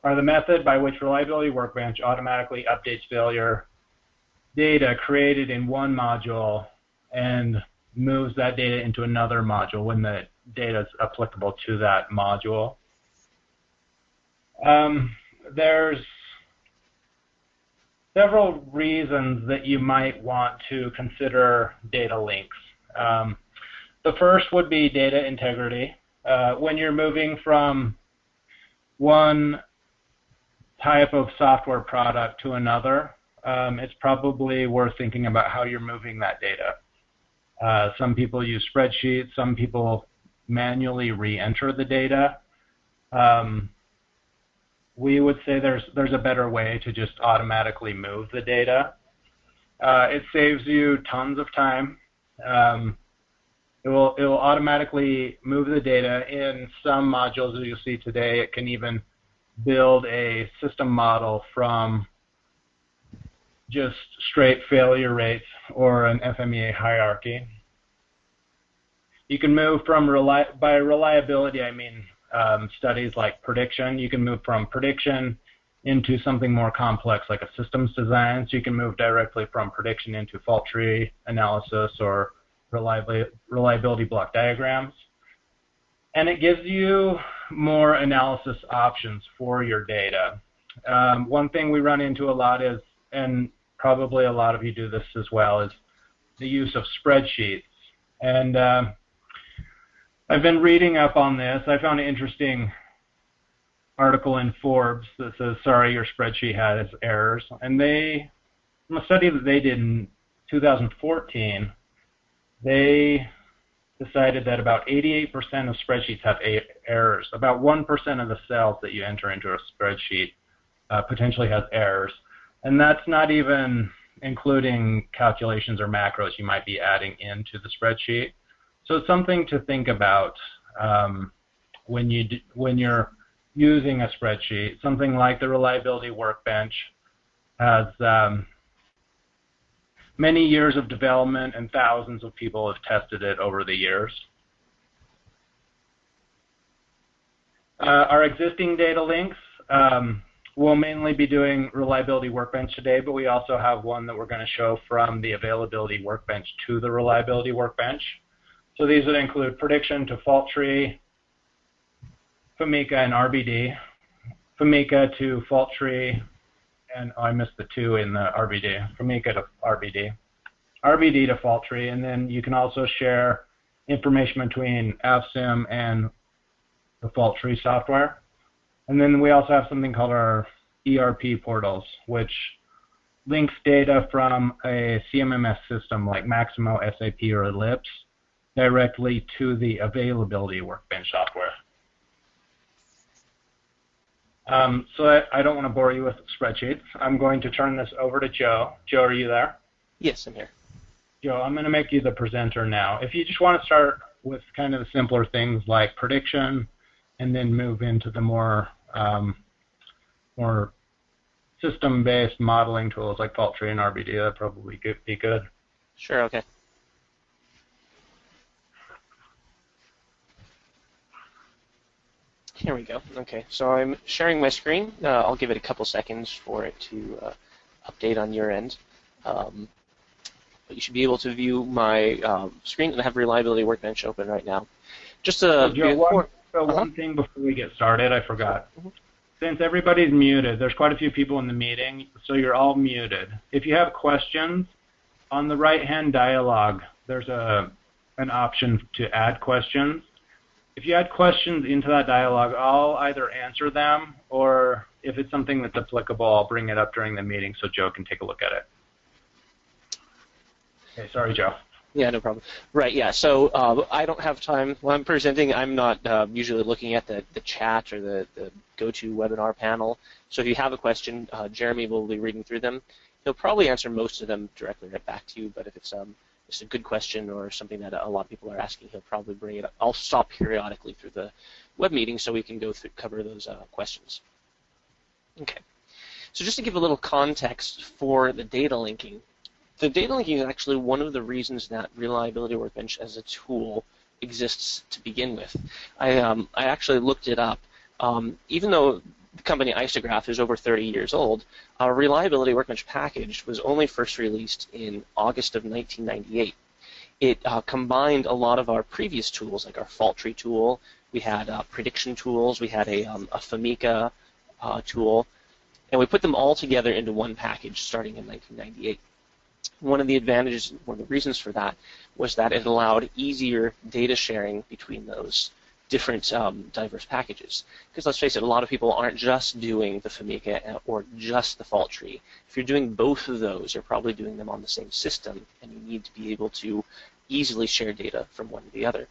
are the method by which Reliability Workbench automatically updates failure data created in one module and moves that data into another module when the data is applicable to that module. There's several reasons that you might want to consider data links. The first would be data integrity. When you're moving from one type of software product to another, it's probably worth thinking about how you're moving that data. Some people use spreadsheets. Some people manually re-enter the data. We would say there's a better way to just automatically move the data. It saves you tons of time. It will automatically move the data. In some modules, as you'll see today, it can even build a system model from just straight failure rates or an FMEA hierarchy. You can move from, by reliability, I mean studies like prediction. You can move from prediction into something more complex like a systems design. So you can move directly from prediction into fault tree analysis or reliability block diagrams. And it gives you more analysis options for your data. One thing we run into a lot is, and probably a lot of you do this as well, is the use of spreadsheets. And I've been reading up on this. I found an interesting article in Forbes that says, sorry, your spreadsheet has errors. And from a study that they did in 2014, they decided that about 88% of spreadsheets have errors. About 1% of the cells that you enter into a spreadsheet potentially has errors. And that's not even including calculations or macros you might be adding into the spreadsheet. So it's something to think about when you're using a spreadsheet. Something like the Reliability Workbench has many years of development, and thousands of people have tested it over the years. Our existing data links, we'll mainly be doing Reliability Workbench today, but we also have one that we're going to show from the Availability Workbench to the Reliability Workbench. So these would include prediction to fault tree, FMEA and RBD, FMEA to fault tree, and I missed the 2 in the RBD, FMEA to RBD, RBD to fault tree, and then you can also share information between AvSim and the fault tree software. And then we also have something called our ERP portals, which links data from a CMMS system like Maximo, SAP, or Ellipse directly to the Availability Workbench software. So I don't want to bore you with spreadsheets. I'm going to turn this over to Joe. Joe, are you there? Yes, I'm here. Joe, I'm going to make you the presenter now. If you just want to start with kind of the simpler things like prediction and then move into the more system-based modeling tools like fault tree and RBD, that'd probably be good. Sure, okay. Here we go. Okay, so I'm sharing my screen. I'll give it a couple seconds for it to update on your end. But you should be able to view my screen, and I have Reliability Workbench open right now. Just one thing before we get started, I forgot. Since everybody's muted, there's quite a few people in the meeting, so you're all muted. If you have questions, on the right-hand dialog, there's an option to add questions. If you add questions into that dialog, I'll either answer them, or if it's something that's applicable, I'll bring it up during the meeting so Joe can take a look at it. Okay, sorry, Joe. Yeah, no problem. Right, yeah, so I don't have time. When I'm presenting, I'm not usually looking at the chat or the GoToWebinar panel. So if you have a question, Jeremy will be reading through them. He'll probably answer most of them directly right back to you, but if it's a good question or something that a lot of people are asking, he'll probably bring it up. I'll stop periodically through the web meeting so we can go through, cover those questions. Okay, so just to give a little context for the data linking. The data linking is actually one of the reasons that Reliability Workbench as a tool exists to begin with. I actually looked it up. Even though company Isograph is over 30 years old. Our Reliability Workbench package was only first released in August of 1998. It combined a lot of our previous tools, like our fault tree tool. We had prediction tools. We had a FMEA tool. And we put them all together into one package starting in 1998. One of the advantages, one of the reasons for that, was that it allowed easier data sharing between those different diverse packages. Because let's face it, a lot of people aren't just doing the FMEA or just the fault tree. If you're doing both of those, you're probably doing them on the same system, and you need to be able to easily share data from one to the other.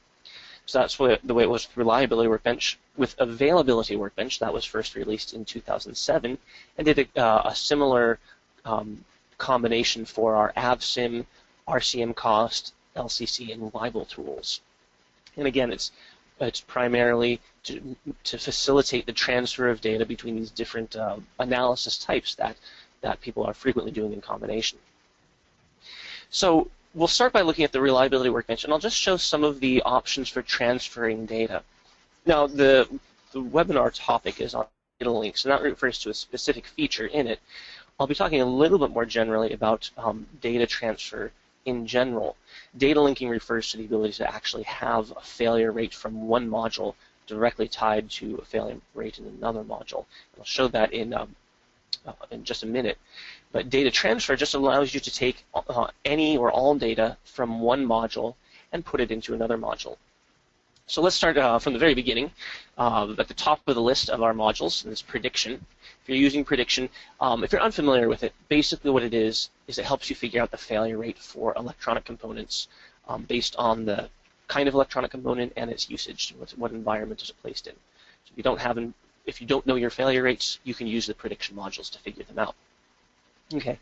So that's the way it was with Reliability Workbench. With Availability Workbench, that was first released in 2007, and did a similar combination for our AvSim, RCM cost, LCC, and libel tools. And again, it's primarily to facilitate the transfer of data between these different analysis types that people are frequently doing in combination. So we'll start by looking at the Reliability Workbench, and I'll just show some of the options for transferring data. Now, the webinar topic is on data links, and that refers to a specific feature in it. I'll be talking a little bit more generally about data transfer in general. Data linking refers to the ability to actually have a failure rate from one module directly tied to a failure rate in another module. And I'll show that in just a minute. But data transfer just allows you to take any or all data from one module and put it into another module. So let's start from the very beginning. At the top of the list of our modules is prediction. If you're using prediction, if you're unfamiliar with it, basically what it is it helps you figure out the failure rate for electronic components based on the kind of electronic component and its usage, what environment is it placed in. So if you don't know your failure rates, you can use the prediction modules to figure them out. Okay.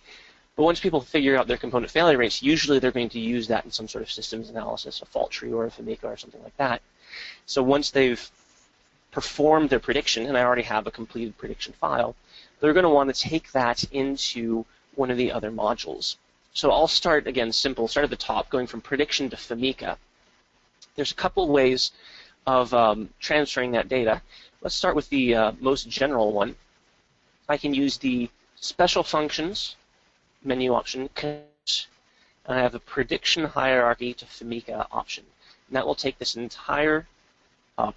But once people figure out their component failure rates, usually they're going to use that in some sort of systems analysis, a fault tree or a FMEA or something like that. So once they've performed their prediction, and I already have a completed prediction file, they're going to want to take that into one of the other modules. So I'll start, again, simple, start at the top, going from prediction to FMEA. There's a couple ways of transferring that data. Let's start with the most general one. I can use the special functions menu option, and I have a prediction hierarchy to FMEA option. And that will take this entire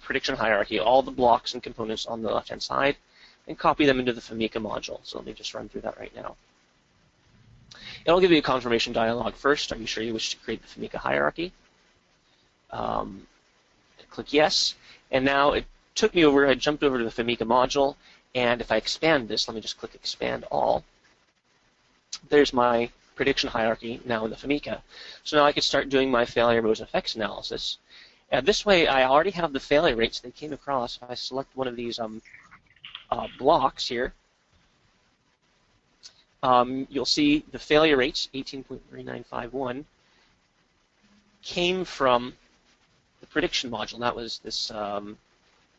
prediction hierarchy, all the blocks and components on the left-hand side, and copy them into the FMEA module. So let me just run through that right now. It'll give you a confirmation dialog first. Are you sure you wish to create the FMEA hierarchy? Click yes. And now it took me over, I jumped over to the FMEA module, and if I expand this, let me just click expand all. There's my prediction hierarchy now in the FMEA. So now I can start doing my failure modes and effects analysis. And this way, I already have the failure rates they came across. If I select one of these blocks here, you'll see the failure rates, 18.3951, came from the prediction module. That was this,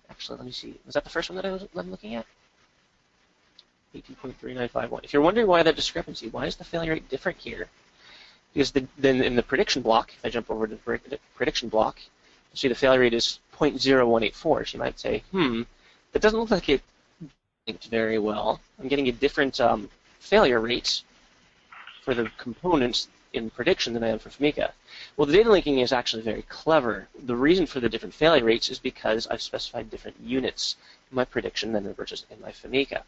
actually, let me see. Was that the first one that I'm looking at? 18.3951. If you're wondering why that discrepancy, why is the failure rate different here? Because then in the prediction block, if I jump over to the prediction block, you'll see the failure rate is 0.0184. So you might say, that doesn't look like it linked very well. I'm getting a different failure rate for the components in prediction than I am for FMEA. Well, the data linking is actually very clever. The reason for the different failure rates is because I've specified different units in my prediction than versus in my FMEA.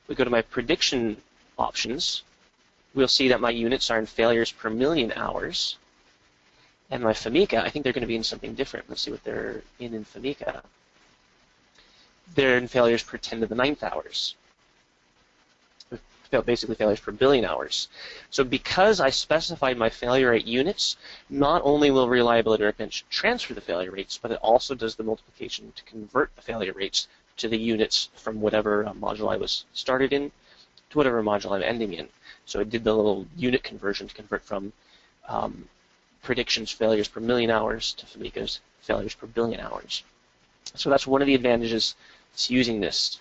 We go to my prediction options, we'll see that my units are in failures per million hours. And my FMEA, I think they're going to be in something different. Let's see what they're in FMEA. They're in failures per 10 to the 9th hours. Basically failures per billion hours. So because I specified my failure rate units, not only will Reliability Workbench transfer the failure rates, but it also does the multiplication to convert the failure rates to the units from whatever module I was started in to whatever module I'm ending in. So it did the little unit conversion to convert from predictions failures per million hours to FMEA's failures per billion hours. So that's one of the advantages to using this.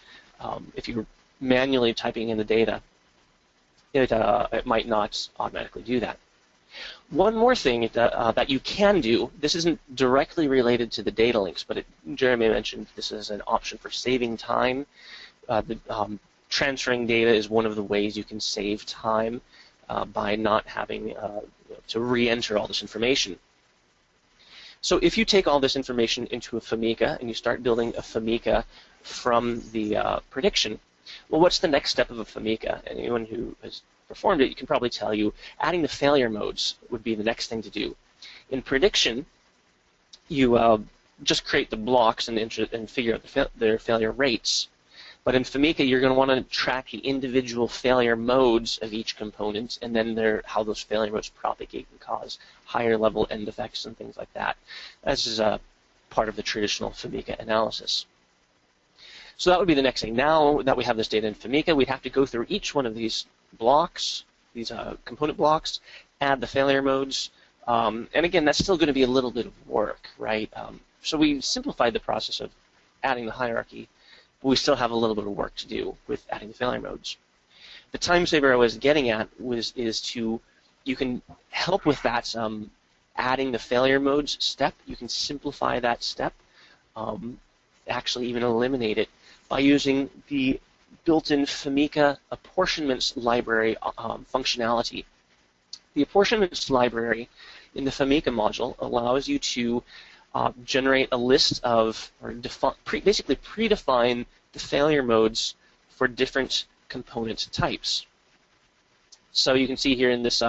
If you're manually typing in the data, it might not automatically do that. One more thing that you can do, this isn't directly related to the data links, but Jeremy mentioned this is an option for saving time. transferring data is one of the ways you can save time by not having to re-enter all this information. So if you take all this information into a FMEA and you start building a FMEA from the prediction, well, what's the next step of a FMEA? Anyone who has performed it, you can probably tell you adding the failure modes would be the next thing to do. In prediction, you just create the blocks and figure out their failure rates. But in FMEA, you're going to want to track the individual failure modes of each component, and then how those failure modes propagate and cause higher level end effects and things like that. This is a part of the traditional FMEA analysis. So that would be the next thing. Now that we have this data in FMEA, we'd have to go through each one of these blocks, these component blocks, add the failure modes, and again, that's still going to be a little bit of work, right? So we simplified the process of adding the hierarchy, but we still have a little bit of work to do with adding the failure modes. The time saver I was getting at you can help with that adding the failure modes step. You can simplify that step, actually even eliminate it by using the built-in FMEA Apportionments Library functionality. The Apportionments Library in the FMEA module allows you to generate a list of, or basically predefine the failure modes for different component types. So you can see here in this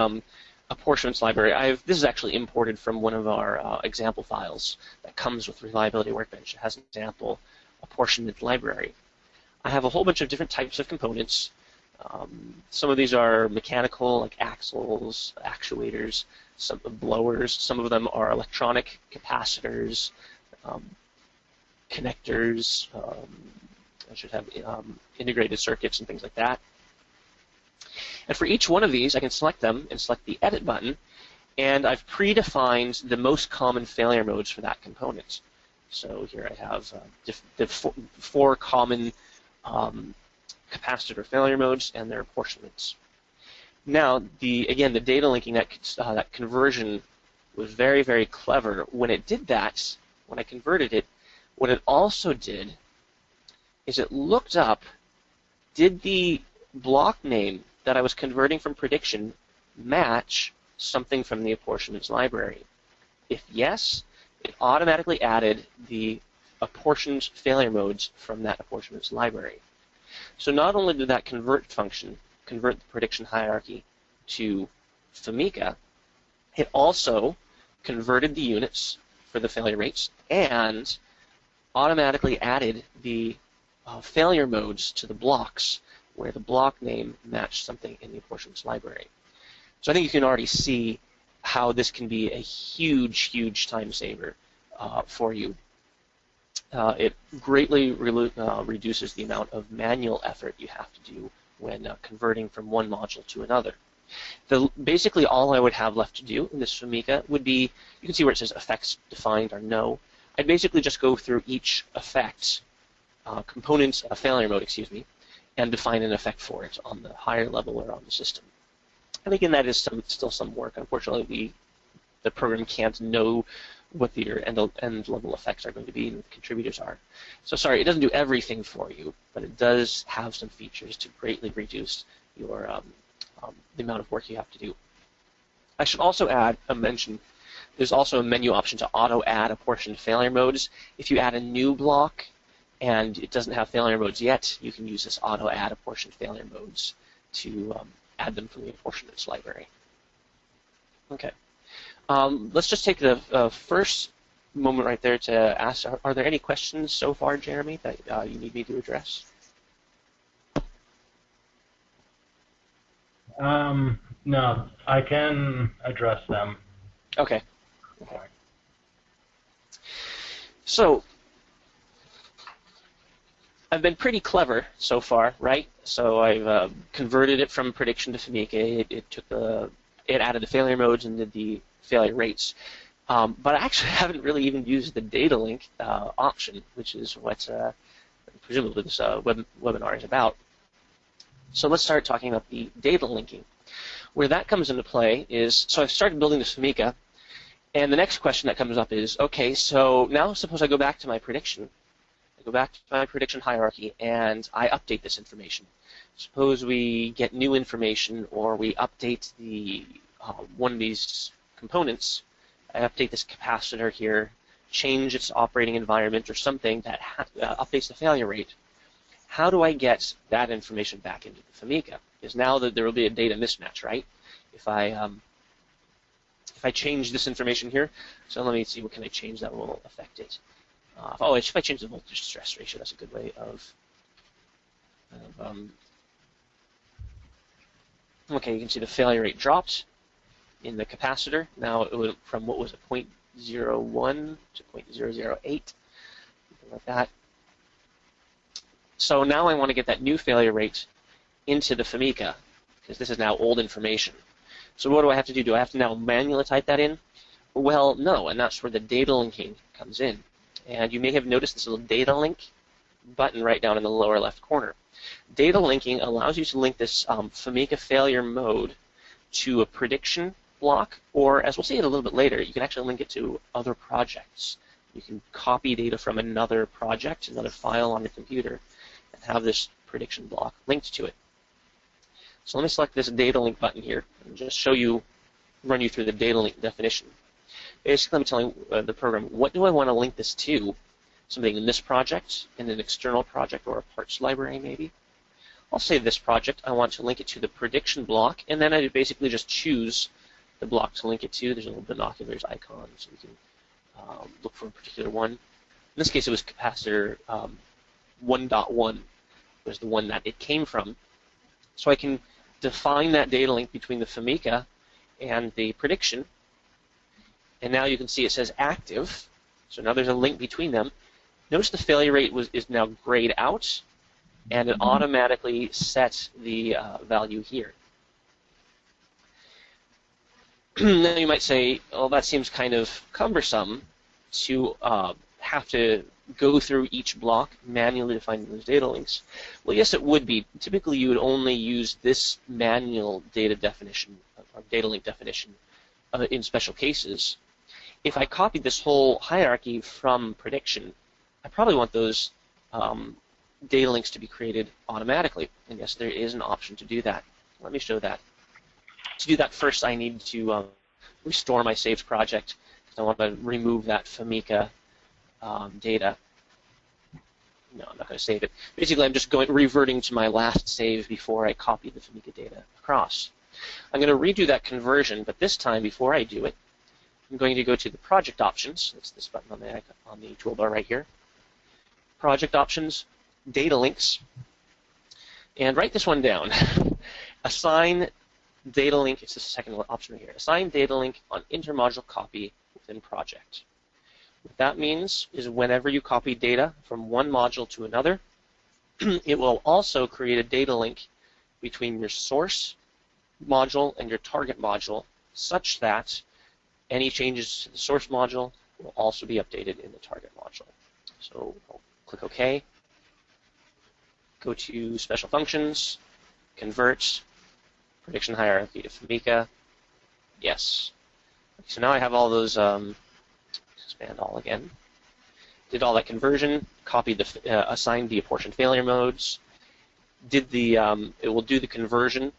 Apportionments Library, this is actually imported from one of our example files that comes with Reliability Workbench. It has an example apportionment library. I have a whole bunch of different types of components. Some of these are mechanical, like axles, actuators, some blowers. Some of them are electronic capacitors, connectors. I should have integrated circuits and things like that. And for each one of these, I can select them and select the Edit button, and I've predefined the most common failure modes for that component. So here I have the four common capacitor failure modes and their apportionments. Now, again, the data linking, that conversion was very, very clever. When it did that, when I converted it, what it also did is it looked up, did the block name that I was converting from prediction match something from the Apportionments Library? If yes, it automatically added the apportioned failure modes from that Apportionments Library. So not only did that convert function convert the prediction hierarchy to FMEA, it also converted the units for the failure rates and automatically added the failure modes to the blocks where the block name matched something in the Apportionments Library. So I think you can already see how this can be a huge, huge time saver for you. It greatly reduces the amount of manual effort you have to do when converting from one module to another. Basically, all I would have left to do in this FMEA would be, you can see where it says effects defined or no. I'd basically just go through each effect, component, failure mode, excuse me, and define an effect for it on the higher level or on the system. And again, that is still some work. Unfortunately, the program can't know what your end level effects are going to be and what the contributors are. So sorry, it doesn't do everything for you, but it does have some features to greatly reduce your the amount of work you have to do. I should also add a mention. There's also a menu option to auto-add apportioned failure modes. If you add a new block and it doesn't have failure modes yet, you can use this auto-add apportioned failure modes to add them from the Apportionments Library. Okay. Let's just take the first moment right there to ask, are there any questions so far, Jeremy, that you need me to address? No, I can address them. Okay. So, I've been pretty clever so far, right? So I've converted it from prediction to FMEA. It added the failure modes and did the failure rates. But I actually haven't really even used the data link option, which is what presumably this webinar is about. So let's start talking about the data linking. Where that comes into play is, so I've started building this FMEA, and the next question that comes up is, okay, so now suppose I go back to my prediction. I go back to my prediction hierarchy, and I update this information. Suppose we get new information, or we update the one of these components. I update this capacitor here, change its operating environment or something that updates the failure rate. How do I get that information back into the FMEA? Because now that there will be a data mismatch, right? If I change this information here, so let me see what can I change that will affect it. If I change the voltage stress ratio, that's a good way of okay, you can see the failure rate dropped in the capacitor. Now it went from what was a 0.01 to 0.008, something like that. So now I want to get that new failure rate into the FMEA, because this is now old information. So what do I have to do? Do I have to now manually type that in? Well, no, and that's where the data linking comes in. And you may have noticed this little data link button right down in the lower left corner. Data linking allows you to link this FMEA failure mode to a prediction block, or as we'll see it a little bit later, you can actually link it to other projects. You can copy data from another project, another file on your computer, and have this prediction block linked to it. So let me select this data link button here and just run you through the data link definition. Basically, I'm telling the program, what do I want to link this to? Something in this project, in an external project, or a parts library maybe. I'll say this project, I want to link it to the prediction block, and then I basically just choose the block to link it to. There's a little binoculars icon, so we can look for a particular one. In this case, it was capacitor 1.1 was the one that it came from. So I can define that data link between the FMEA and the prediction, and now you can see it says active. So now there's a link between them. Notice the failure rate is now grayed out, and it automatically sets the value here. Now you might say, oh, that seems kind of cumbersome to have to go through each block manually to find those data links. Well, yes, it would be. Typically, you would only use this manual data definition, or data link definition, in special cases. If I copied this whole hierarchy from prediction, I probably want those data links to be created automatically. And yes, there is an option to do that. Let me show that. To do that, first I need to restore my saved project, because I want to remove that FMEA data. No, I'm not going to save it. Basically, I'm just reverting to my last save before I copy the FMEA data across. I'm going to redo that conversion, but this time, before I do it, I'm going to go to the project options. That's this button on the toolbar right here. Project options, data links, and write this one down. Assign data link, it's the second option right here. Assign data link on intermodule copy within project. What that means is whenever you copy data from one module to another, it will also create a data link between your source module and your target module, such that any changes to the source module will also be updated in the target module. So I'll click OK. Go to Special Functions, Convert, Prediction Hierarchy to FMEA. Yes. So now I have all those, expand all again. Did all that conversion, copied assigned the apportion failure modes, did the, it will do the conversion.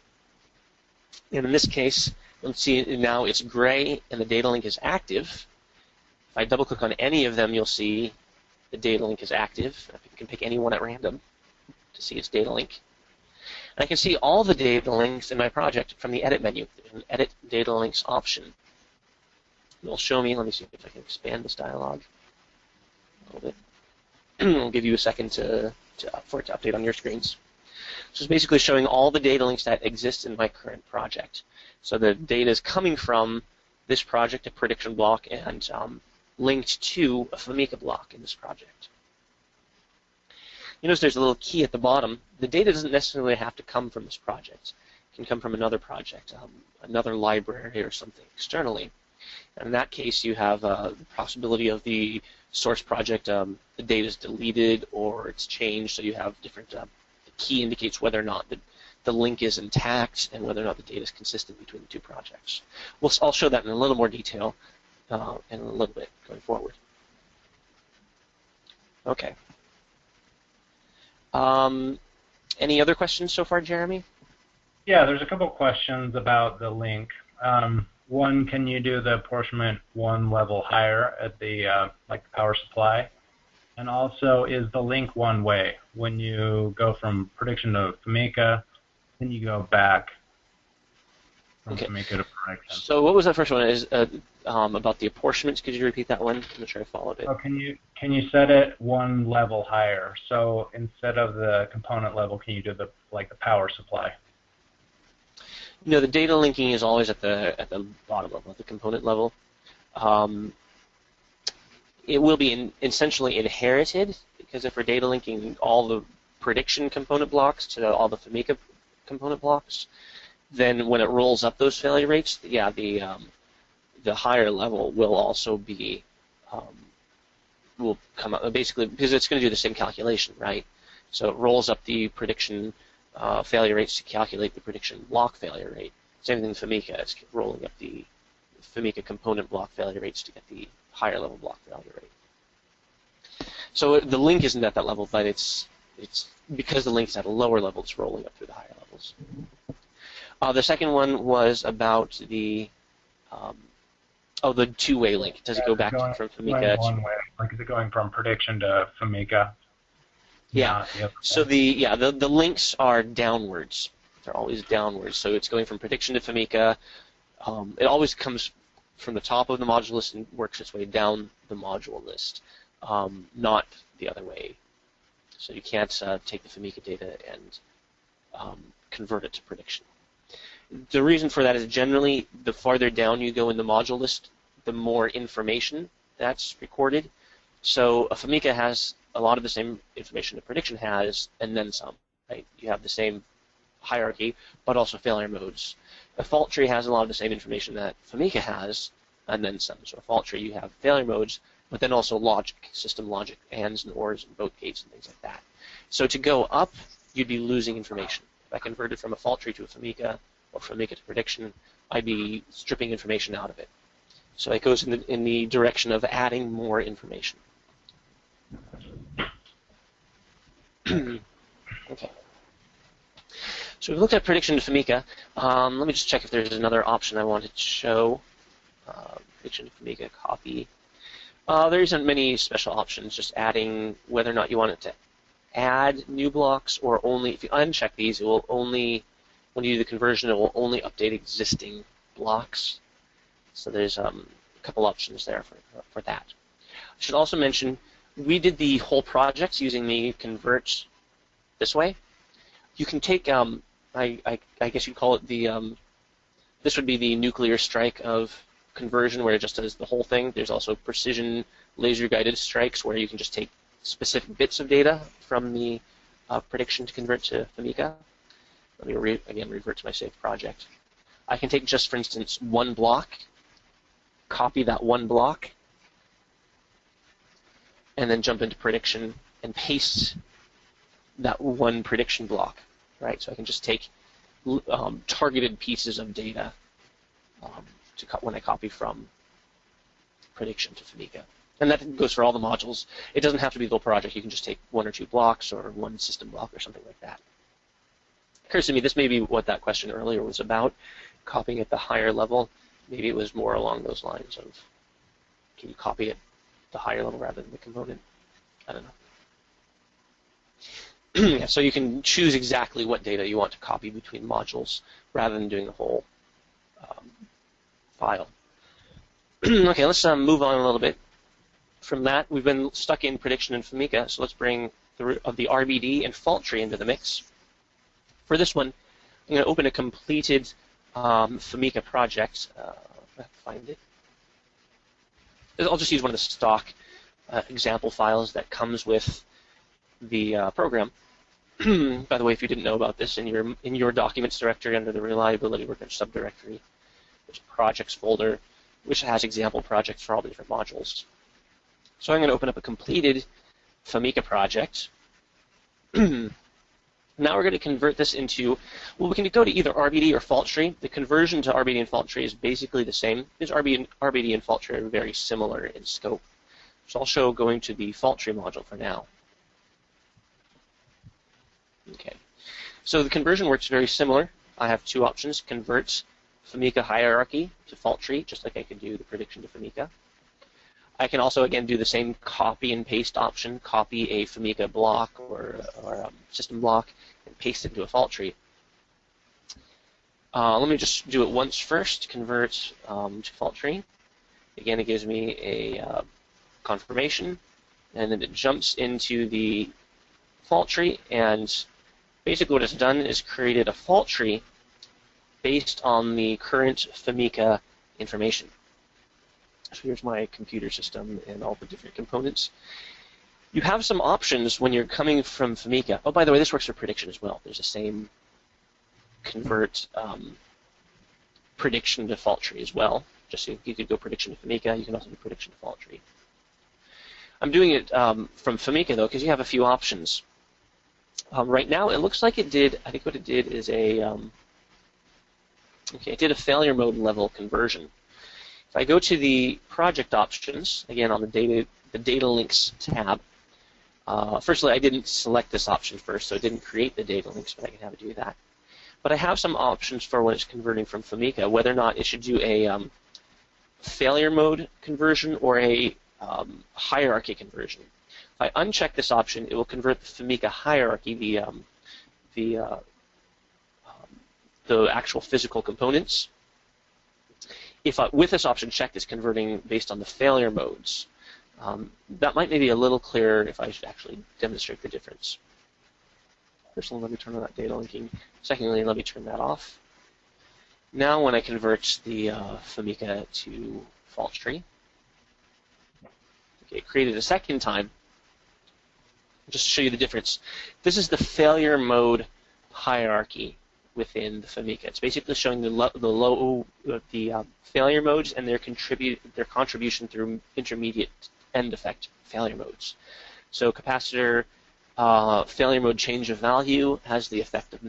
And in this case, you'll see now it's gray and the data link is active. If I double click on any of them, you'll see the data link is active. You can pick any one at random to see its data link. And I can see all the data links in my project from the Edit menu. There's an Edit Data Links option. It'll show me, let me see if I can expand this dialog a little bit. I'll give you a second for it to update on your screens. So it's basically showing all the data links that exist in my current project. So the data is coming from this project, a prediction block, and linked to a FMEA block in this project. You notice there's a little key at the bottom. The data doesn't necessarily have to come from this project. It can come from another project, another library or something externally. And in that case, you have the possibility of the source project, the data is deleted or it's changed, so you have different, the key indicates whether or not the link is intact and whether or not the data is consistent between the two projects. I'll show that in a little more detail in a little bit going forward. Okay. Any other questions so far, Jeremy? Yeah, there's a couple questions about the link. One, can you do the apportionment one level higher at the like the power supply? And also, is the link one way? When you go from prediction to FMEA, then you go back from FMEA to prediction. So what was that first one? Is about the apportionments? Could you repeat that one? I'm not sure I followed it. Oh, can you set it one level higher? So instead of the component level, can you do the power supply? No, the data linking is always at the bottom level, at the component level. It will be essentially inherited, because if we're data linking all the prediction component blocks to all the FMEA component blocks, then when it rolls up those failure rates, yeah, the higher level will also be will come up basically because it's going to do the same calculation, right? So it rolls up the prediction failure rates to calculate the prediction block failure rate. Same thing with FMEA. It's rolling up the FMEA component block failure rates to get the higher level block failure rate. So the link isn't at that level, but it's because the link is at a lower level, it's rolling up through the higher levels. The second one was about the the two-way link. Does it go back from FMEA? One way. Like, is it going from prediction to FMEA? Yeah. So the links are downwards. They're always downwards. So it's going from prediction to FMEA. It always comes from the top of the module list and works its way down the module list, not the other way. So you can't take the FMEA data and convert it to prediction. The reason for that is generally the farther down you go in the module list, the more information that's recorded. So a FMEA has a lot of the same information a prediction has, and then some. Right? You have the same hierarchy, but also failure modes. A fault tree has a lot of the same information that FMEA has, and then some. So a fault tree, you have failure modes, but then also logic, system logic, ands and ors and both gates and things like that. So to go up, you'd be losing information. If I converted from a fault tree to a FMEA, or FMEA to prediction, I'd be stripping information out of it. So it goes in the direction of adding more information. Okay. So we've looked at prediction to FMEA. Let me just check if there's another option I wanted to show. Prediction to FMEA copy. There isn't many special options, just adding whether or not you want it to add new blocks, or only, if you uncheck these, it will only, when you do the conversion, it will only update existing blocks. So there's a couple options there for that. I should also mention, we did the whole project using the convert this way. You can take, I guess you'd call it the, this would be the nuclear strike of conversion, where it just does the whole thing. There's also precision laser-guided strikes, where you can just take specific bits of data from the prediction to convert to FMEA. Let me again revert to my saved project. I can take just, for instance, one block, copy that one block, and then jump into prediction and paste that one prediction block. Right? So I can just take targeted pieces of data when I copy from prediction to FMEA. And that goes for all the modules. It doesn't have to be the whole project. You can just take one or two blocks or one system block or something like that. It occurs to me this may be what that question earlier was about, copying at the higher level. Maybe it was more along those lines of, can you copy at the higher level rather than the component? I don't know. Yeah, so you can choose exactly what data you want to copy between modules rather than doing the whole file. Okay, let's move on a little bit. From that, we've been stuck in prediction and FMEA, so let's bring the RBD and fault tree into the mix. For this one, I'm going to open a completed FMEA project. If I can find it. I'll just use one of the stock example files that comes with the program. By the way, if you didn't know about this, in your documents directory under the reliability workbench subdirectory, there's a projects folder which has example projects for all the different modules. So I'm going to open up a completed FMEA project. Now we're going to convert this into, well, we can go to either RBD or fault tree. The conversion to RBD and fault tree is basically the same, because RBD and fault tree are very similar in scope. So I'll show going to the fault tree module for now. Okay. So the conversion works very similar. I have two options: convert FMEA hierarchy to fault tree, just like I could do the prediction to FMEA. I can also, again, do the same copy and paste option, copy a FMEA block or system block and paste it into a fault tree. Let me just do it once first, convert to fault tree. Again, it gives me a confirmation, and then it jumps into the fault tree, and basically what it's done is created a fault tree based on the current FMEA information. So here's my computer system and all the different components. You have some options when you're coming from FMEA. Oh, by the way, this works for prediction as well. There's the same convert prediction to fault tree as well. Just so you could go prediction to FMEA, you can also do prediction to fault tree. I'm doing it from FMEA though, because you have a few options. Right now, it looks like it did. I think what it did is it did a failure mode level conversion. If I go to the project options, again on the data links tab, firstly I didn't select this option first, so it didn't create the data links, but I can have it do that. But I have some options for when it's converting from FMEA, whether or not it should do a failure mode conversion or a hierarchy conversion. If I uncheck this option, it will convert the FMEA hierarchy, the actual physical components. If with this option checked, it's converting based on the failure modes. That might be a little clearer if I should actually demonstrate the difference. First, let me turn on that data linking. Secondly, let me turn that off. Now, when I convert the FMEA to fault tree, okay, created a second time. Just to show you the difference. This is the failure mode hierarchy within the FMEA. It's basically showing the failure modes and their contribution through intermediate end effect failure modes. So capacitor failure mode change of value has the effect of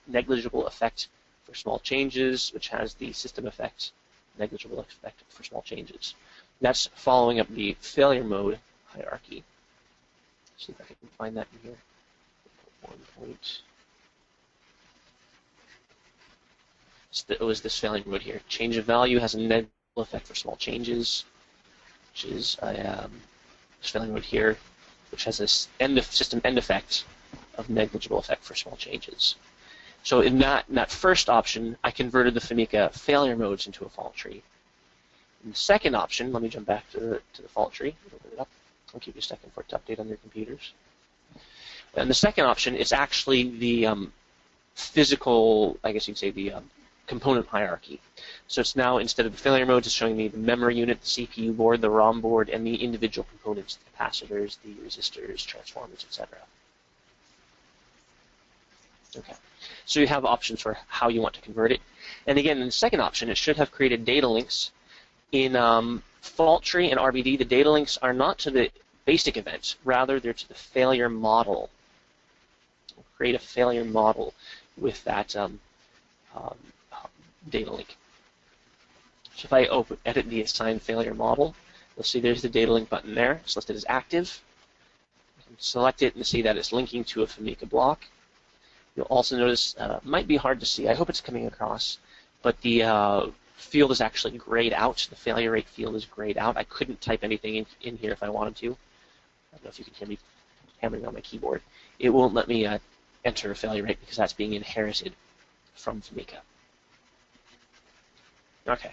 negligible effect for small changes, which has the system effect, negligible effect for small changes. That's following up the failure mode hierarchy. See if I can find that in here. 1 point. It was this failure mode here. Change of value has a negligible effect for small changes, which is this failure mode here, which has this system end effect of negligible effect for small changes. So in that first option, I converted the FMEA failure modes into a fault tree. In the second option, let me jump back to the fault tree. Open it up. I'll give you a second for it to update on your computers. And the second option is actually the physical, I guess you'd say, the component hierarchy. So it's now, instead of the failure modes, it's showing me the memory unit, the CPU board, the ROM board, and the individual components, the capacitors, the resistors, transformers, etc. Okay. So you have options for how you want to convert it. And again, in the second option, it should have created data links. In fault tree and RBD, the data links are not to the basic event. Rather, they're to the failure model. We'll create a failure model with that data link. So if I edit the assign failure model, you'll see there's the data link button there. It's listed as active. You can select it and see that it's linking to a FMEA block. You'll also notice, might be hard to see, I hope it's coming across, but the field is actually grayed out. The failure rate field is grayed out. I couldn't type anything in here if I wanted to. I don't know if you can hear me hammering on my keyboard. It won't let me enter a failure rate because that's being inherited from FMEA. Okay.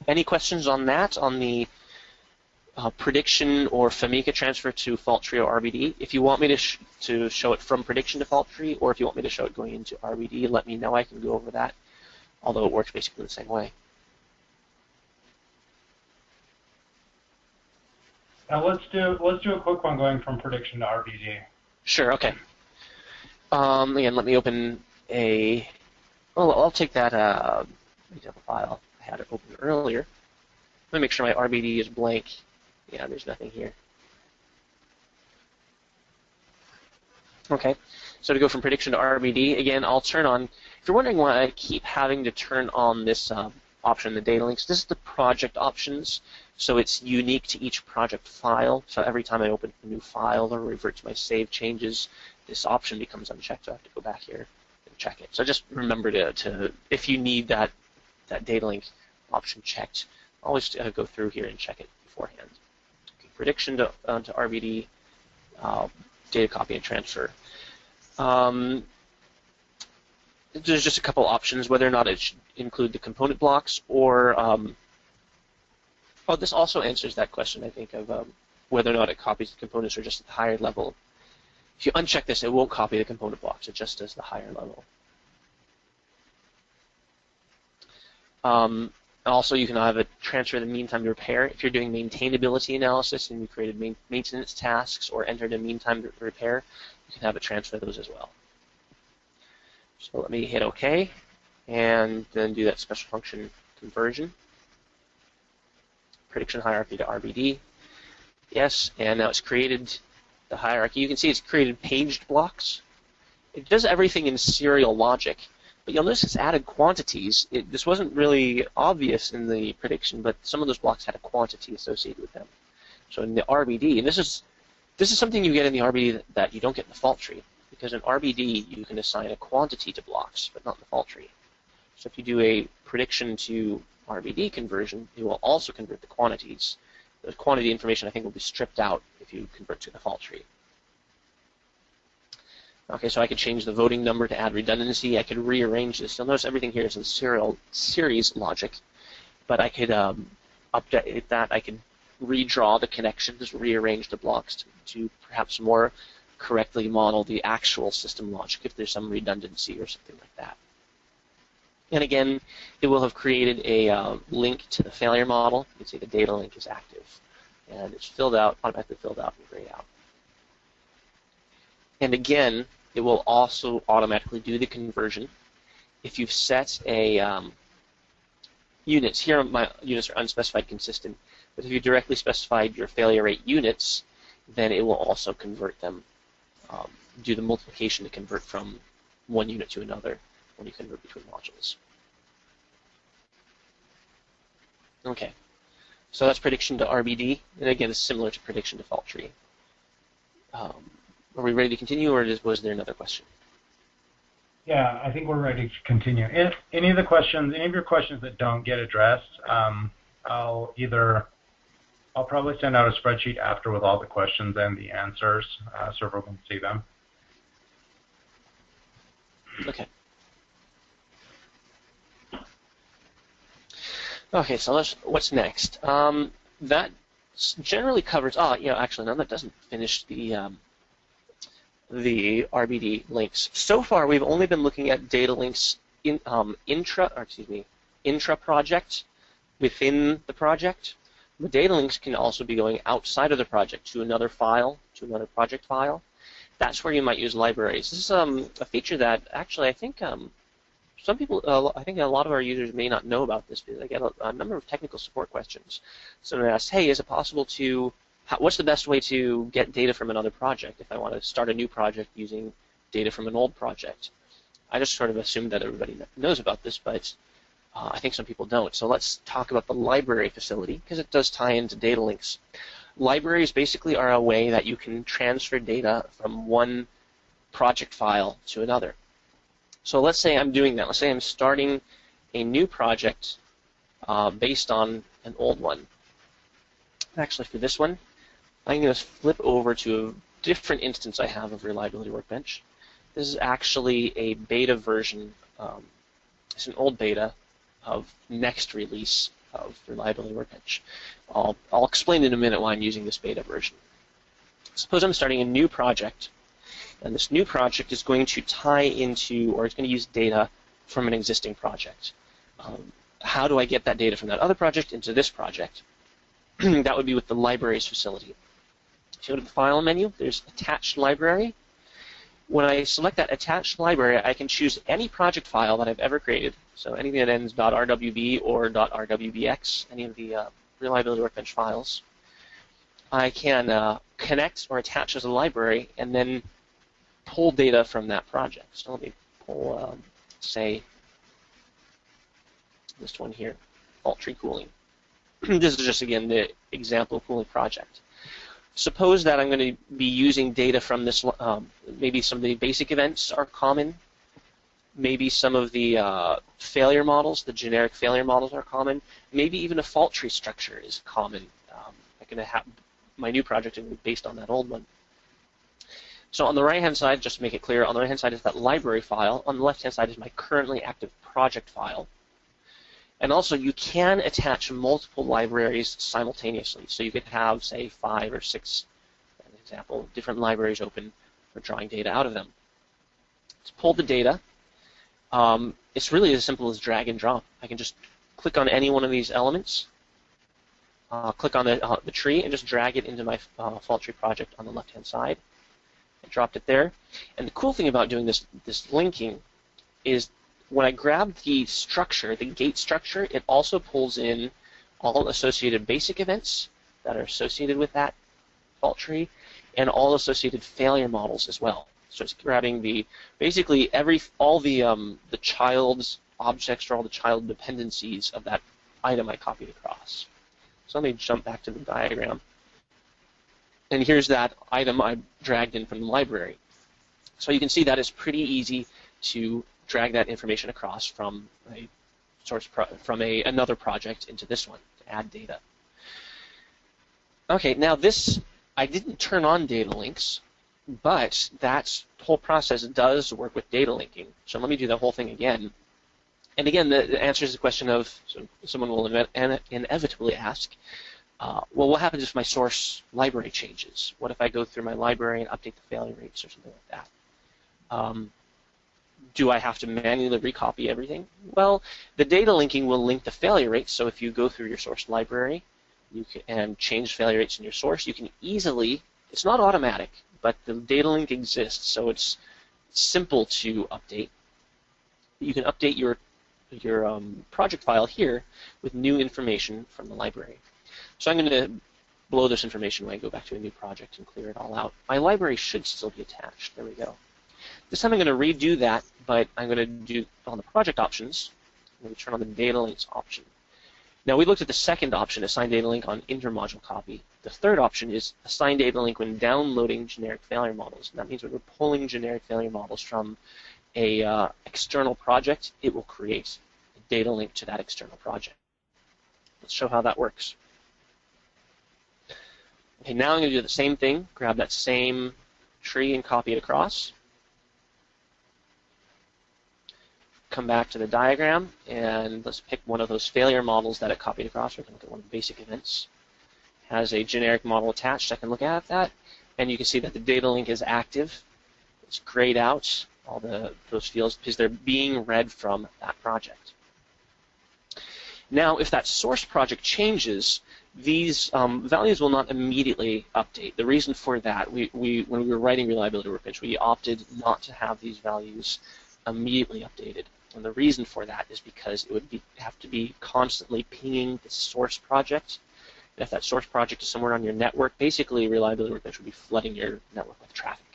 Any questions on that, on the prediction or FMEA transfer to fault tree or RBD? If you want me to show it from prediction to fault tree, or if you want me to show it going into RBD, let me know. I can go over that, although it works basically the same way. Let's do a quick one going from prediction to RBD. Sure. Okay. Again, let me open a. Well, I'll take that example file. I had it open earlier. Let me make sure my RBD is blank. Yeah, there's nothing here. Okay, so to go from prediction to RBD, again, I'll turn on. If you're wondering why I keep having to turn on this option in the data links. This is the project options, so it's unique to each project file. So every time I open a new file or revert to my save changes, this option becomes unchecked, so I have to go back here and check it. So just remember to if you need that data link option checked, always go through here and check it beforehand. Okay, prediction to RBD, data copy and transfer. There's just a couple options, whether or not it should include the component blocks or, oh, this also answers that question, I think, of whether or not it copies the components or just at the higher level. If you uncheck this, it won't copy the component blocks, it just does the higher level. Also, you can have it transfer the mean time to repair. If you're doing maintainability analysis and you created maintenance tasks or entered a mean time to repair, you can have it transfer those as well. So let me hit OK, and then do that special function conversion. Prediction hierarchy to RBD. Yes, and now it's created the hierarchy. You can see it's created paged blocks. It does everything in serial logic, but you'll notice it's added quantities. This wasn't really obvious in the prediction, but some of those blocks had a quantity associated with them. So in the RBD, and this is something you get in the RBD that you don't get in the fault tree. Because in RBD, you can assign a quantity to blocks, but not in the fault tree. So if you do a prediction to RBD conversion, it will also convert the quantities. The quantity information, I think, will be stripped out if you convert to the fault tree. Okay, so I could change the voting number to add redundancy. I could rearrange this. You'll notice everything here is in series logic, but I could update that. I could redraw the connections, rearrange the blocks to perhaps more correctly model the actual system logic if there's some redundancy or something like that. And again, it will have created a link to the failure model. You can see the data link is active, and it's filled out, automatically filled out and grayed out. And again, it will also automatically do the conversion. If you've set a units, here my units are unspecified consistent, but if you directly specified your failure rate units, then it will also convert them. Do the multiplication to convert from one unit to another when you convert between modules. Okay, so that's prediction to RBD, and again, it's similar to prediction to fault tree. Are we ready to continue, or was there another question? Yeah, I think we're ready to continue. If any of your questions that don't get addressed, I'll probably send out a spreadsheet after with all the questions and the answers so everyone can see them. Okay. Okay, so what's next? That generally covers. Oh, actually, no, that doesn't finish the RBD links. So far, we've only been looking at data links intra-project within the project. The data links can also be going outside of the project to another file, to another project file. That's where you might use libraries. This is a feature that actually I think some people, I think a lot of our users may not know about this because I get a number of technical support questions. Someone asks, hey, is it possible to, what's the best way to get data from another project if I want to start a new project using data from an old project? I just sort of assumed that everybody knows about this, but I think some people don't. So let's talk about the library facility because it does tie into data links. Libraries basically are a way that you can transfer data from one project file to another. So let's say I'm doing that. Let's say I'm starting a new project based on an old one. Actually, for this one, I'm going to flip over to a different instance I have of Reliability Workbench. This is actually a beta version. It's an old beta of next release of Reliability Workbench. I'll explain in a minute why I'm using this beta version. Suppose I'm starting a new project, and this new project is going to tie into, or it's going to use data from an existing project. How do I get that data from that other project into this project? That would be with the libraries facility. If you go to the File menu, there's Attached Library. When I select that attached library, I can choose any project file that I've ever created. So anything that ends .rwb or .rwbx, any of the Reliability Workbench files. I can connect or attach as a library and then pull data from that project. So let me pull, say, this one here. fault tree cooling. This is just, again, the example cooling project. Suppose that I'm going to be using data from this, maybe some of the basic events are common, maybe some of the failure models, the generic failure models are common, maybe even a fault tree structure is common. I'm going to have my new project is based on that old one. So on the right-hand side, just to make it clear, on the right-hand side is that library file. On the left-hand side is my currently active project file. And also, you can attach multiple libraries simultaneously. So you could have, say, 5 or 6, an example, different libraries open for drawing data out of them. To pull the data, it's really as simple as drag and drop. I can just click on any one of these elements, click on the tree, and just drag it into my fault tree project on the left-hand side. I dropped it there. And the cool thing about doing this linking is when I grab the structure, the gate structure, it also pulls in all associated basic events that are associated with that fault tree and all associated failure models as well. So it's grabbing basically all the child's objects or all the child dependencies of that item I copied across. So let me jump back to the diagram. And here's that item I dragged in from the library. So you can see that it's pretty easy to drag that information across from a source another project into this one to add data. Okay, now this, I didn't turn on data links, but that whole process does work with data linking. So let me do the whole thing again. And again, the answer is the question of, so someone will inevitably ask, well, what happens if my source library changes? What if I go through my library and update the failure rates or something like that? Do I have to manually recopy everything? Well, the data linking will link the failure rates. So if you go through your source library and change failure rates in your source, you can easily, it's not automatic, but the data link exists, so it's simple to update. You can update your project file here with new information from the library. So I'm going to blow this information when I go back to a new project and clear it all out. My library should still be attached. There we go. This time I'm going to redo that, but I'm going to do on the project options. I'm going to turn on the data links option. Now we looked at the second option, assign data link on intermodule copy. The third option is assign data link when downloading generic failure models. And that means when we're pulling generic failure models from a external project, it will create a data link to that external project. Let's show how that works. Okay, now I'm going to do the same thing, grab that same tree and copy it across. Come back to the diagram, and let's pick one of those failure models that it copied across. We can look at one of the basic events. Has a generic model attached. I can look at that, and you can see that the data link is active. It's grayed out, all those fields, because they're being read from that project. Now, if that source project changes, these values will not immediately update. The reason for that, when we were writing Reliability Workbench, we opted not to have these values immediately updated. And the reason for that is because it would have to be constantly pinging the source project. And if that source project is somewhere on your network, basically Reliability Workbench would be flooding your network with traffic,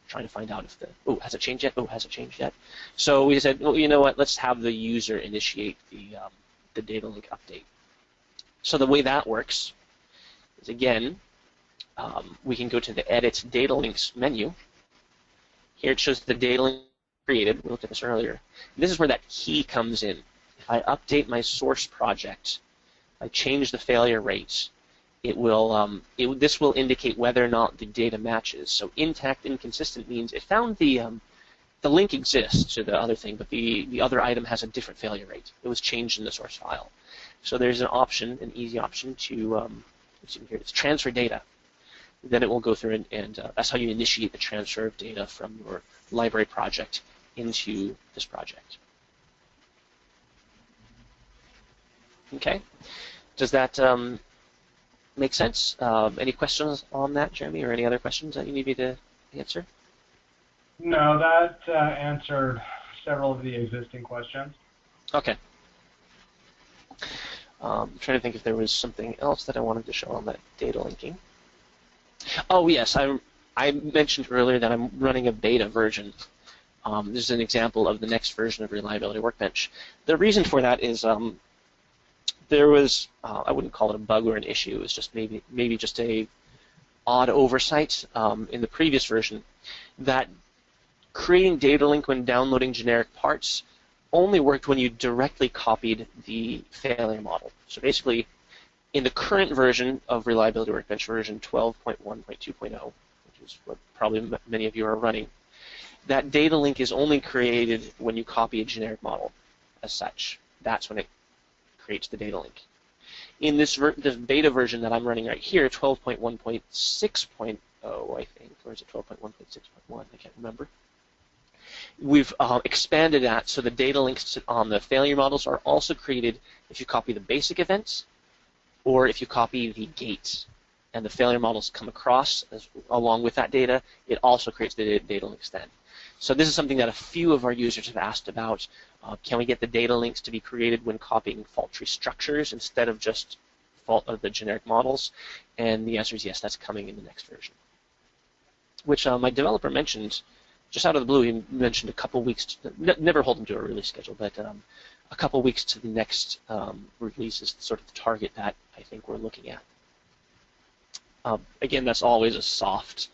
trying to find out if has it changed yet? Oh, has it changed yet? So we said, well, you know what? Let's have the user initiate the data link update. So the way that works is, again, we can go to the Edit Data Links menu. Here it shows the data link created. We looked at this earlier. This is where that key comes in. If I update my source project, I change the failure rates, this will indicate whether or not the data matches. So intact inconsistent means it found the link exists to the other thing, but the other item has a different failure rate. It was changed in the source file. So there's an option, an easy option to it's transfer data. Then it will go through and that's how you initiate the transfer of data from your library project into this project. Okay, does that make sense? Any questions on that, Jeremy, or any other questions that you need me to answer? No, that answered several of the existing questions. Okay. I'm trying to think if there was something else that I wanted to show on that data linking. Oh, yes, I mentioned earlier that I'm running a beta version. This is an example of the next version of Reliability Workbench. The reason for that is there was, I wouldn't call it a bug or an issue, it was just maybe just a odd oversight in the previous version, that creating data link when downloading generic parts only worked when you directly copied the failure model. So basically, in the current version of Reliability Workbench, version 12.1.2.0, which is what probably many of you are running, that data link is only created when you copy a generic model as such. That's when it creates the data link. In this beta version that I'm running right here, 12.1.6.0, I think, or is it 12.1.6.1? I can't remember. We've expanded that so the data links on the failure models are also created if you copy the basic events or if you copy the gates and the failure models come across along with that data, it also creates the data links then. So this is something that a few of our users have asked about. Can we get the data links to be created when copying fault tree structures instead of just the generic models? And the answer is yes, that's coming in the next version. Which my developer mentioned, just out of the blue, he mentioned a couple weeks, never hold him to a release schedule, but a couple weeks to the next release is sort of the target that I think we're looking at. Again, that's always a soft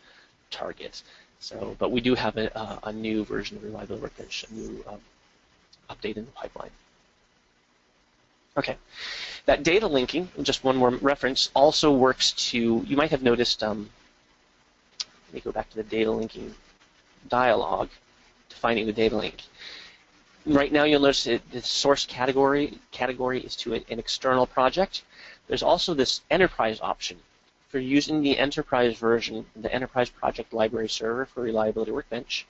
target. So, but we do have a new version of Reliability Workbench, a new update in the pipeline. Okay, that data linking, just one more reference, also works to, you might have noticed, let me go back to the data linking dialog, defining the data link. Right now you'll notice that the source category is to an external project. There's also this enterprise option. For using the enterprise version, the enterprise project library server for Reliability Workbench,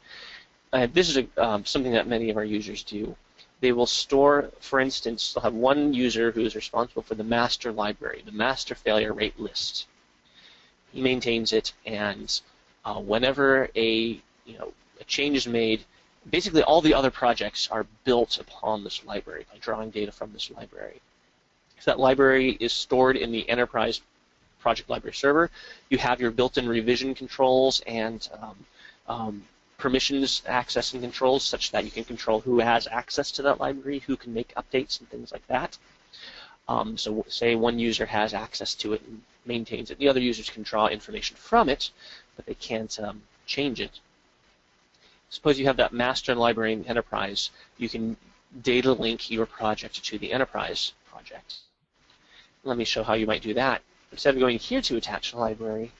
this is something that many of our users do. They will store, for instance, they'll have one user who is responsible for the master library, the master failure rate list. He maintains it, and whenever a change is made, basically all the other projects are built upon this library by drawing data from this library. So that library is stored in the enterprise project library server. You have your built-in revision controls and permissions access and controls such that you can control who has access to that library, who can make updates and things like that. So say one user has access to it and maintains it. The other users can draw information from it, but they can't change it. Suppose you have that master library in enterprise. You can data link your project to the enterprise project. Let me show how you might do that. Instead of going here to attach library,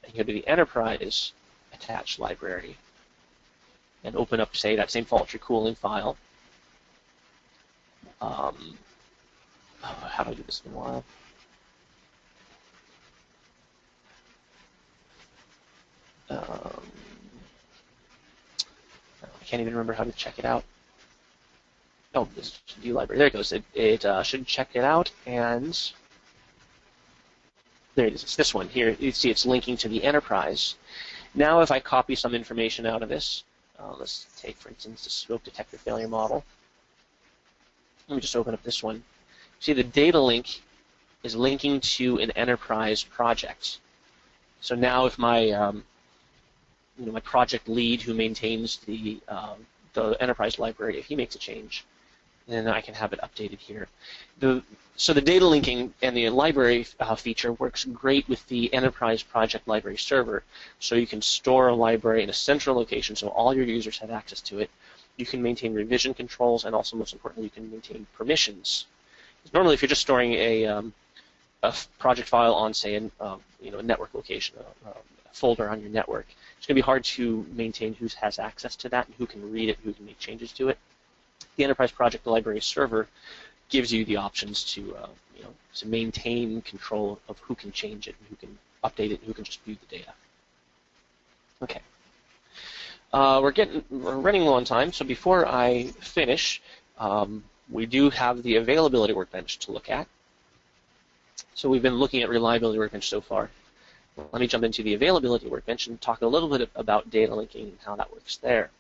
and go to the enterprise attach library, and open up, say, that same fault tree cooling file. How do I do this in a while? I can't even remember how to check it out. Oh, this view library. There it goes. It should check it out, and there it is. It's this one here. You see it's linking to the enterprise. Now if I copy some information out of this, let's take, for instance, the smoke detector failure model. Let me just open up this one. See, the data link is linking to an enterprise project. So now if my my project lead who maintains the enterprise library, if he makes a change, then I can have it updated here. So the data linking and the library feature works great with the enterprise project library server. So you can store a library in a central location so all your users have access to it. You can maintain revision controls, and also, most importantly, you can maintain permissions. Normally, if you're just storing a project file on, say, a network location, a folder on your network, it's going to be hard to maintain who has access to that and who can read it, who can make changes to it. The enterprise project library server gives you the options to to maintain control of who can change it, and who can update it, and who can just view the data. Okay. We're running low on time, so before I finish, we do have the availability workbench to look at. So we've been looking at reliability workbench so far. Let me jump into the availability workbench and talk a little bit about data linking and how that works there.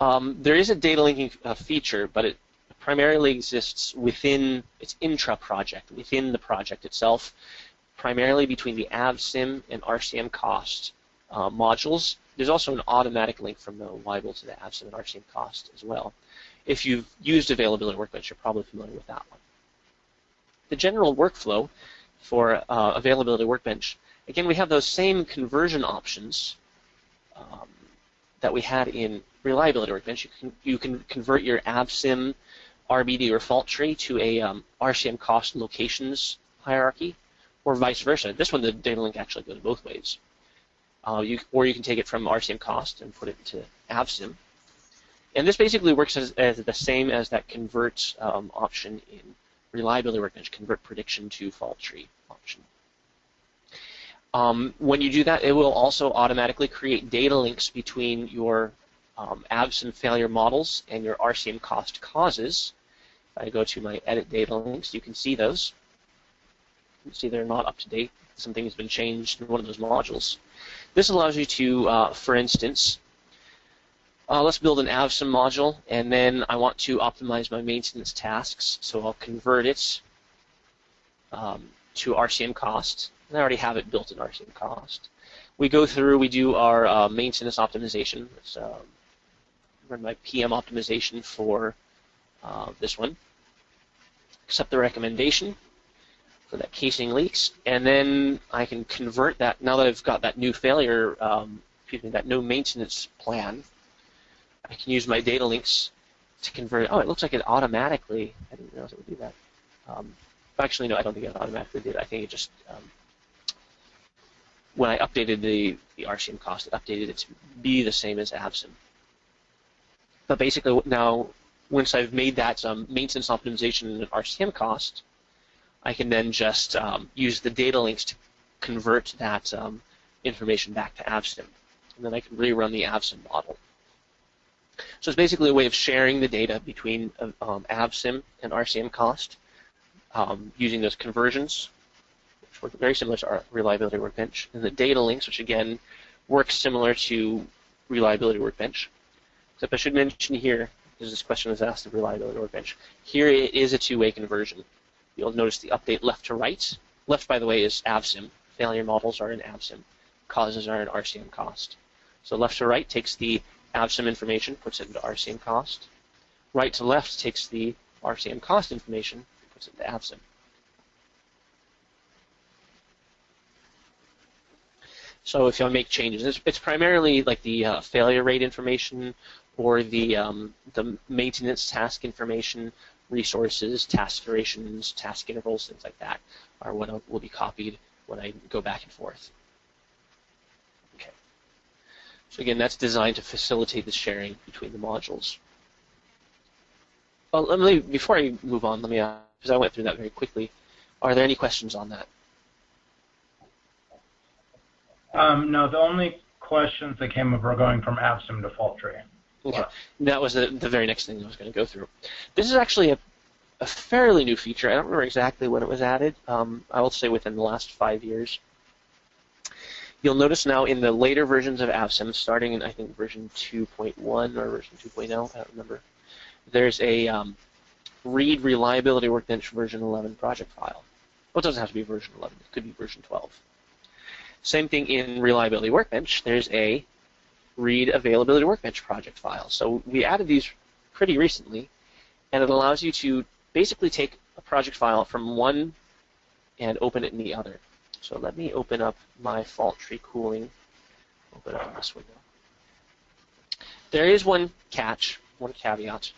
There is a data linking feature, but it primarily exists within, it's intra-project, within the project itself, primarily between the avsim and RCM cost modules. There's also an automatic link from the libel to the avsim and RCM cost as well. if you've used Availability Workbench, you're probably familiar with that one. The general workflow for Availability Workbench, again, we have those same conversion options that we had in Reliability Workbench. You can convert your AVSIM, RBD, or fault tree to a RCM cost locations hierarchy, or vice versa. This one, the data link actually goes both ways. Or you can take it from RCM cost and put it to AVSIM. And this basically works as the same as that convert option in Reliability Workbench, convert prediction to fault tree option. When you do that, it will also automatically create data links between your AVSIM failure models and your RCM cost causes. If I go to my edit data links, you can see those. You can see they're not up to date. Something has been changed in one of those modules. This allows you to, for instance, let's build an AVSIM module, and then I want to optimize my maintenance tasks, so I'll convert it to RCM cost. And I already have it built in RCM cost. We go through, we do our maintenance optimization. Let's run my PM optimization for this one. Accept the recommendation for that casing leaks, and then I can convert that. Now that I've got that new failure, that no maintenance plan, I can use my data links to convert it. Oh, it looks like it automatically. I didn't realize it would do that. Actually, no, I don't think it automatically did. I think it just when I updated the RCM cost, it updated it to be the same as AVSIM. But basically, now once I've made that maintenance optimization and RCM cost, I can then just use the data links to convert that information back to AVSIM. And then I can rerun the AVSIM model. So it's basically a way of sharing the data between AVSIM and RCM cost using those conversions, which work very similar to our Reliability Workbench, and the data links, which again work similar to Reliability Workbench. Except I should mention here, because this question was asked of Reliability Workbench, here it is a two-way conversion. You'll notice the update left to right. Left, by the way, is AVSIM. Failure models are in AVSIM. Causes are in RCM cost. So left to right takes the AVSIM information, puts it into RCM cost. Right to left takes the RCM cost information, puts it into AVSIM. So if you make changes, it's primarily like the failure rate information or the maintenance task information, resources, task durations, task intervals, things like that are what will be copied when I go back and forth. Okay. So again, that's designed to facilitate the sharing between the modules. Well, before I move on, let me ask, because I went through that very quickly, are there any questions on that? No, the only questions that came up were going from AVSIM to fault tree. Okay. That was the very next thing I was going to go through. This is actually a fairly new feature. I don't remember exactly when it was added. I will say within the last 5 years. You'll notice now in the later versions of AVSIM, starting in I think version 2.1 or version 2.0, I don't remember, there's a read Reliability Workbench version 11 project file. Well, it doesn't have to be version 11. It could be version 12. Same thing in Reliability Workbench. There's a read Availability Workbench project file. So we added these pretty recently, and it allows you to basically take a project file from one and open it in the other. So let me open up my fault tree cooling. Open up this window. There is one catch, one caveat.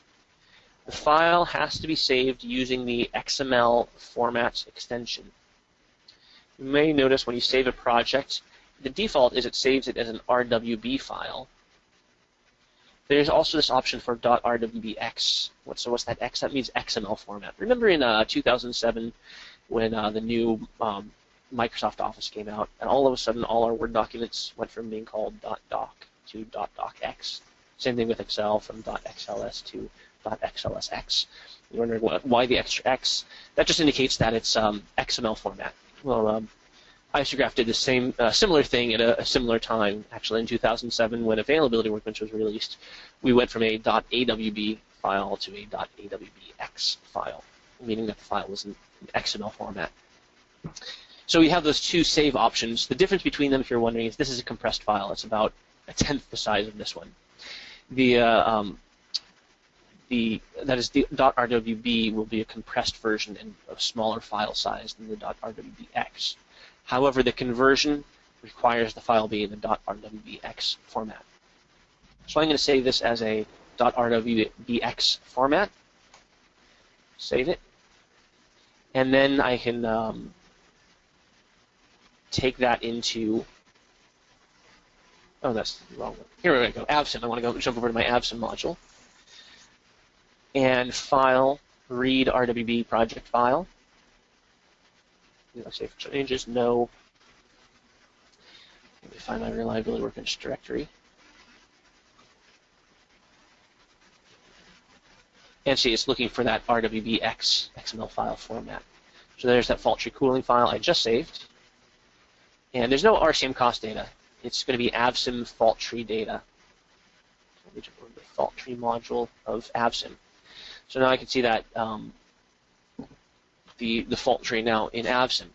The file has to be saved using the XML format extension. You may notice when you save a project, the default is it saves it as an RWB file. There's also this option for .rwbx. So what's that X? That means XML format. Remember in 2007 when the new Microsoft Office came out, and all of a sudden all our Word documents went from being called .doc to .docx. Same thing with Excel, from .xls to .xlsx. You're wondering why the extra X? That just indicates that it's XML format. Well, Isograph did the same, similar thing at a similar time. Actually, in 2007, when Availability Workbench was released, we went from a .awb file to a .awbx file, meaning that the file was in XML format. So we have those two save options. The difference between them, if you're wondering, is this is a compressed file. It's about 1/10 the size of this one. The that is the .rwb will be a compressed version and a smaller file size than the .rwbx. However, the conversion requires the file be in the .rwbx format. So I'm going to save this as a .rwbx format. Save it. And then I can take that into, oh, that's the wrong one. Here we go, Avsim. I want to go jump over to my Avsim module. And file, read RWB project file. Save changes, no. Let me find my reliability workbench directory. And see, it's looking for that RWBX XML file format. So there's that fault tree cooling file I just saved. And there's no RCM cost data. It's going to be Avsim fault tree data. So let me jump over to the fault tree module of Avsim. So now I can see that the fault tree now in Avsim.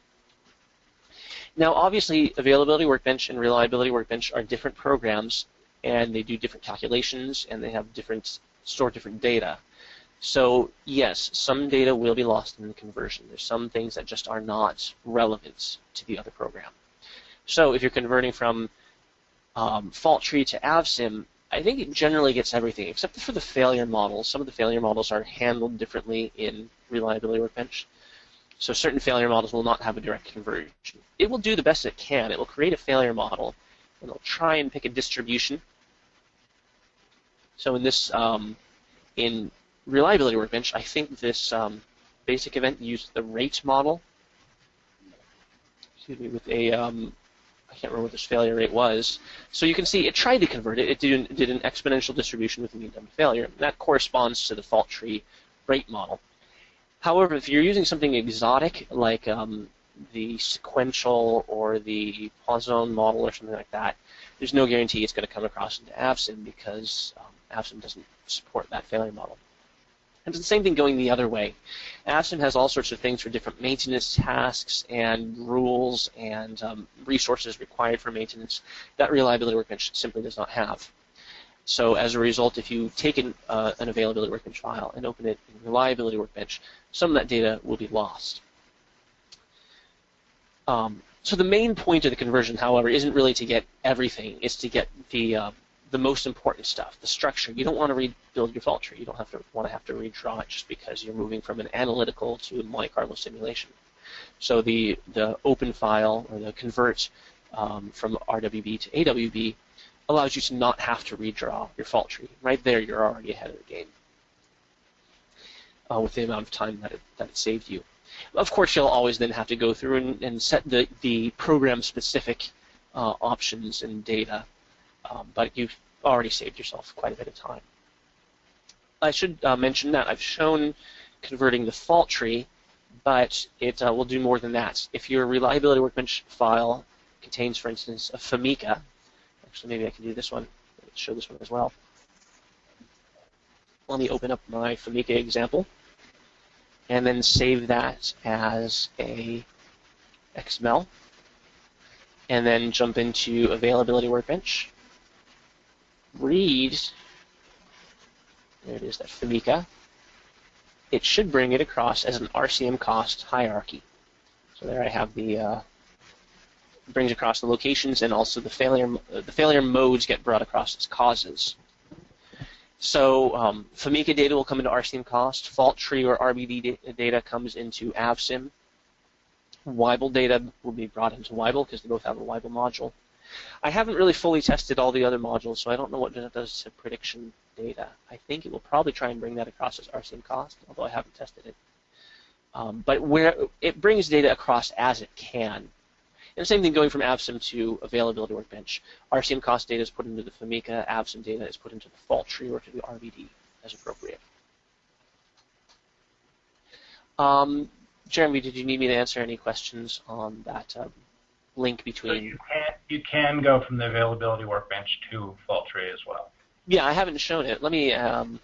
Now, obviously, Availability Workbench and Reliability Workbench are different programs, and they do different calculations, and they have store different data. So, yes, some data will be lost in the conversion. There's some things that just are not relevant to the other program. So, if you're converting from fault tree to Avsim, I think it generally gets everything, except for the failure models. Some of the failure models are handled differently in Reliability Workbench. So certain failure models will not have a direct conversion. It will do the best it can. It will create a failure model, and it'll try and pick a distribution. So in this, in Reliability Workbench, I think this basic event used the rate model. Excuse me, with a I can't remember what this failure rate was. So you can see it tried to convert it. It did an exponential distribution with a mean time to failure. And that corresponds to the fault tree rate model. However, if you're using something exotic like the sequential or the Poisson model or something like that, there's no guarantee it's going to come across into Avsim because Avsim doesn't support that failure model. And it's the same thing going the other way. Avsim has all sorts of things for different maintenance tasks and rules and resources required for maintenance that Reliability Workbench simply does not have. So as a result, if you take an Availability Workbench file and open it in Reliability Workbench, some of that data will be lost. So the main point of the conversion, however, isn't really to get everything. It's to get the most important stuff, the structure. You don't want to rebuild your fault tree. You don't want to have to redraw it just because you're moving from an analytical to a Monte Carlo simulation. So the open file or the convert from RWB to AWB allows you to not have to redraw your fault tree. Right there, you're already ahead of the game with the amount of time that it saved you. Of course, you'll always then have to go through and set the program-specific options and data, but you've already saved yourself quite a bit of time. I should mention that I've shown converting the fault tree, but it will do more than that. If your Reliability Workbench file contains, for instance, a FMEA, actually maybe I can do this one, show this one as well. Let me open up my FMEA example and then save that as a XML, and then jump into Availability Workbench, read, there it is, that FMEA. It should bring it across as an RCM cost hierarchy. So there I have the, brings across the locations, and also the failure modes get brought across as causes. So FMEA data will come into RCM cost, fault tree or RBD data comes into Avsim, Weibull data will be brought into Weibull because they both have a Weibull module. I haven't really fully tested all the other modules, so I don't know what that does to prediction data. I think it will probably try and bring that across as RCM cost, although I haven't tested it. But where it brings data across as it can. And the same thing going from Avsim to Availability Workbench. RCM cost data is put into the FMEA, Avsim data is put into the fault tree or to the RBD as appropriate. Jeremy, did you need me to answer any questions on that link between... So you can go from the Availability Workbench to fault tree as well. Yeah, I haven't shown it. Let me... let's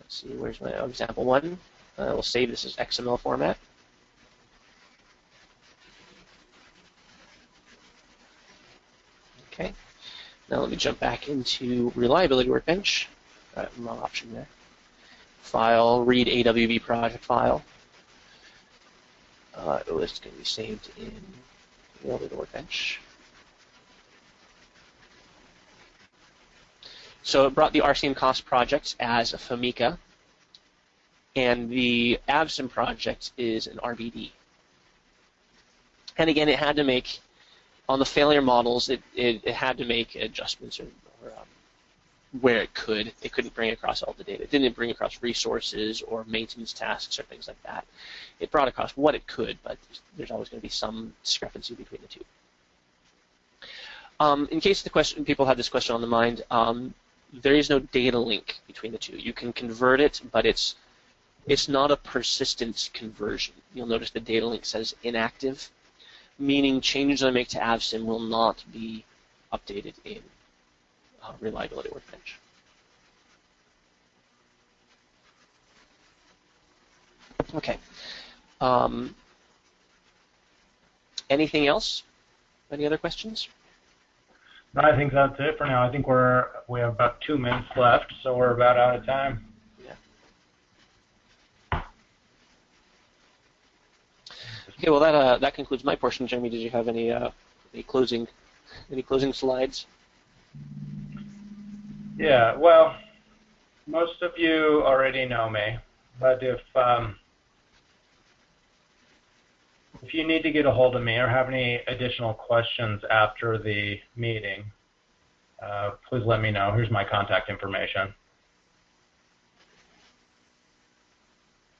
see, where's my example one? We'll save this as XML format. Okay. Now let me jump back into Reliability Workbench. wrong option there. File, read AWB project file. It's going to be saved in the Workbench. So it brought the RCM cost project as a FMEA, and the AVSIM project is an RBD. And again, it had to make, on the failure models, it had to make adjustments or where it could. It couldn't bring across all the data. It didn't bring across resources or maintenance tasks or things like that. It brought across what it could, but there's always going to be some discrepancy between the two. In case people have this question on the mind, there is no data link between the two. You can convert it, but it's not a persistent conversion. You'll notice the data link says inactive, meaning changes I make to AVSIM will not be updated in Reliability Workbench. Okay. Anything else? Any other questions? No, I think that's it for now. I think we have about 2 minutes left, so we're about out of time. Yeah. Okay. Well, that concludes my portion. Jeremy, did you have any closing slides? Yeah. Well, most of you already know me, but if you need to get a hold of me or have any additional questions after the meeting, please let me know. Here's my contact information.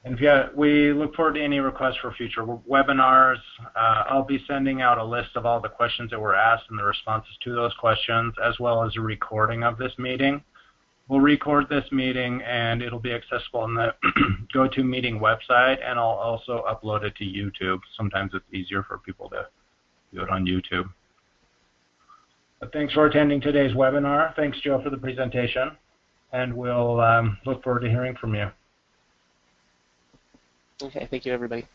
And we look forward to any requests for future webinars. I'll be sending out a list of all the questions that were asked and the responses to those questions, as well as a recording of this meeting. We'll record this meeting, and it'll be accessible on the GoToMeeting website, and I'll also upload it to YouTube. Sometimes it's easier for people to do it on YouTube. But thanks for attending today's webinar. Thanks, Joe, for the presentation, and we'll look forward to hearing from you. Okay, thank you, everybody.